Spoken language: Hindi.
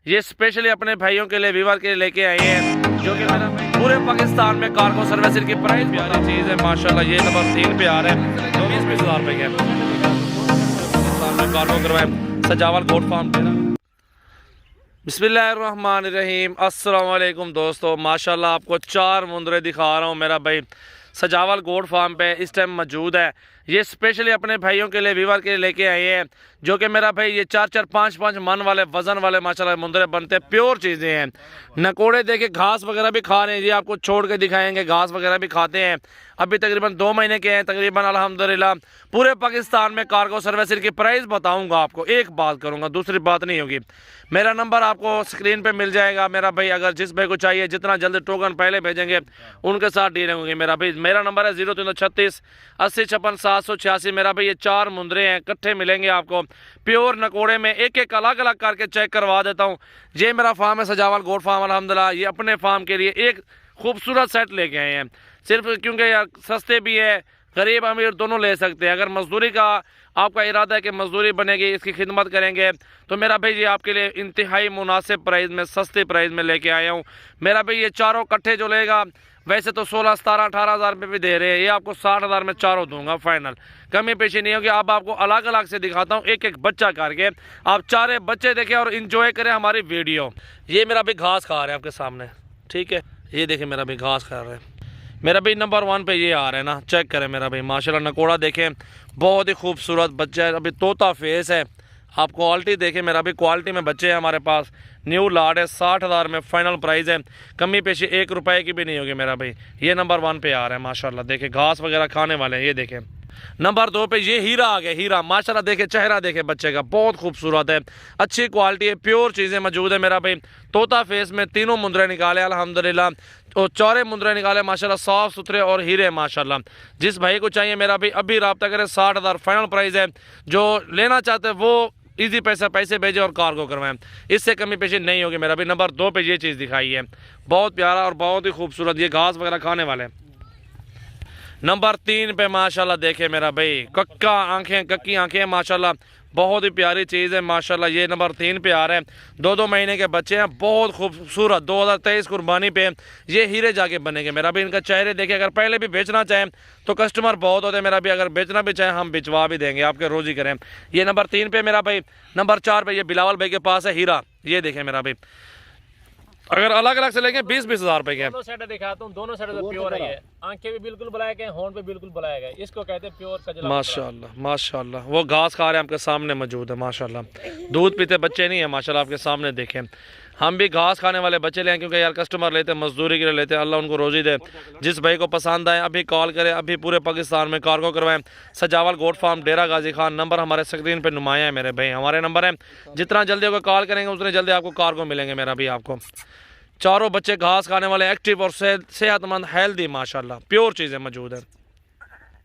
ये स्पेशली अपने भाइयों के लिए, व्यूवर के लिए लेके आए हैं, जो कि मेरा पूरे पाकिस्तान में कार्गो सर्विस की प्राइस प्यारी चीज़ है माशाल्लाह। ये नंबर 3 पे आ रहा है, 20-20 हज़ार रुपये के पाकिस्तान में कार्गो करवाए सजावल गोट फार्म पे। बिस्मिल्लाहिर्रहमानिर्रहीम, अस्सलाम वालेकुम दोस्तों। माशाल्लाह आपको 4 मुंदरे दिखा रहा हूँ। मेरा भाई सजावल गोट फार्म पे इस टाइम मौजूद है। ये स्पेशली अपने भाइयों के लिए, व्यूवर के लिए लेके आए हैं, जो कि मेरा भाई ये 4-4, 5-5 मन वाले वजन वाले माशाल्लाह मुंदरे बनते हैं। प्योर चीज़ें हैं। नकोड़े देखे घास वगैरह भी खा रहे हैं, ये आपको छोड़ के दिखाएंगे, घास वगैरह भी खाते हैं। अभी तकरीबन 2 महीने के हैं तकरीबन अल्हम्दुलिल्लाह। पूरे पाकिस्तान में कार्गो सर्विस की प्राइस बताऊँगा आपको, एक बात करूँगा, दूसरी बात नहीं होगी। मेरा नंबर आपको स्क्रीन पे मिल जाएगा। मेरा भाई अगर जिस भाई को चाहिए, जितना जल्दी टोकन पहले भेजेंगे उनके साथ डीलिंग होगी। मेरा भाई मेरा नंबर है 0336 80 56 786। मेरा भाई ये 4 मुंदरे हैं, इकट्ठे मिलेंगे आपको प्योर नकोड़े में। एक एक अलग अलग करके चेक करवा देता हूँ। ये मेरा फार्म है सजावल गोट फार्म अल्हम्दुलिल्लाह। ये अपने फार्म के लिए एक खूबसूरत सेट लेके आए हैं, सिर्फ क्योंकि यार सस्ते भी है, गरीब अमीर दोनों ले सकते हैं। अगर मजदूरी का आपका इरादा है कि मजदूरी बनेगी, इसकी खिदमत करेंगे, तो मेरा भाई ये आपके लिए इंतहाई मुनासिब प्राइस में, सस्ते प्राइस में लेके आया हूँ। मेरा भाई ये चारों इकट्ठे जो लेगा, वैसे तो 16, 17, 18 हज़ार रुपये भी दे रहे हैं, ये आपको 60 हज़ार में चारों दूंगा फाइनल, कमी पेशी नहीं होगी। अब आपको अलग अलग से दिखाता हूँ, एक एक बच्चा करके आप 4 बच्चे देखें और इंजॉय करें हमारी वीडियो। ये मेरा भी घास खा रहे हैं आपके सामने, ठीक है, ये देखें मेरा भी घास खा रहे हैं। मेरा भाई नंबर 1 पे ये आ रहा है ना, चेक करें मेरा भाई माशाल्लाह। नकोड़ा देखें, बहुत ही खूबसूरत बच्चा है, अभी तोता फेस है। आप क्वालिटी देखें मेरा भी, क्वालिटी में बच्चे हैं हमारे पास। न्यू लाड है, 60 हज़ार में फाइनल प्राइस है, कमी पेशी 1 रुपये की भी नहीं होगी मेरा भाई। ये नंबर 1 पे आ रहा है माशाल्लाह। देखें घास वगैरह खाने वाले हैं, ये देखें। नंबर 2 पे ये हीरा आ गया, हीरा माशाल्लाह। देखे चेहरा देखे बच्चे का, बहुत खूबसूरत है, अच्छी क्वालिटी है, प्योर चीज़ें मौजूद है मेरा भाई। तोता फेस में तीनों मुंदरे निकाले अल्हम्दुलिल्लाह, और 4 मुंदरे निकाले माशाल्लाह, साफ़ सुथरे और हीरे माशाल्लाह। जिस भाई को चाहिए मेरा भाई अभी रब्ता करें, 60 हज़ार फाइनल प्राइस है। जो लेना चाहते हैं वो इजी पैसे भेजे और कार्गो करवाएं, इससे कमी पेशी नहीं होगी मेरा भाई। नंबर 2 पे ये चीज़ दिखाई है, बहुत प्यारा और बहुत ही खूबसूरत, ये घास वगैरह खाने वाले। नंबर 3 पे माशाल्लाह देखे मेरा भाई कक्की आंखें माशाल्लाह, बहुत ही प्यारी चीज़ है माशाल्लाह। ये नंबर 3 पे आ रहे हैं, 2-2 महीने के बच्चे हैं, बहुत खूबसूरत। 2023 कुर्बानी पे ये हीरे जाके बनेंगे मेरा भी। इनका चेहरे देखे, अगर पहले भी बेचना चाहें तो कस्टमर बहुत होते हैं मेरा भी, अगर बेचना भी चाहें हम भिजवा भी देंगे, आपके रोज़ी करें। ये नंबर 3 पे मेरा भाई। नंबर 4 पे ये बिलावल भाई के पास है हीरा, ये देखें मेरा भाई। अगर अलग अलग से लेंगे 20-20 हज़ार रुपए के। दोनों सेट दिखाता हूँ, दोनों सेट तो प्योर है। आंखें भी बिल्कुल ब्लैक हैं, होंठ भी बिल्कुल ब्लैक है, इसको कहते हैं प्योर कजला। माशाल्लाह माशाल्लाह, वो घास खा रहे हैं आपके सामने मौजूद है माशाल्लाह। दूध पीते बच्चे नहीं है माशाल्लाह, आपके सामने देखें। हम भी घास खाने वाले बच्चे लें, क्योंकि यार कस्टमर लेते हैं, मजदूरी के लिए लेते हैं, अल्लाह उनको रोज़ी दे। जिस भाई को पसंद आए अभी कॉल करें, अभी पूरे पाकिस्तान में कार्गो करवाएं। सजावल गोट फार्म, डेरा गाजी खान। नंबर हमारे स्क्रीन पे नुमाया है मेरे भाई, हमारे नंबर हैं। जितना जल्दी आपको कॉल करेंगे उतने जल्दी आपको कार्गो मिलेंगे मेरा भी। आपको चारों बच्चे घास खाने वाले, एक्टिव और सेहतमंद, हेल्दी माशाल्लाह, प्योर चीज़ें मौजूद हैं।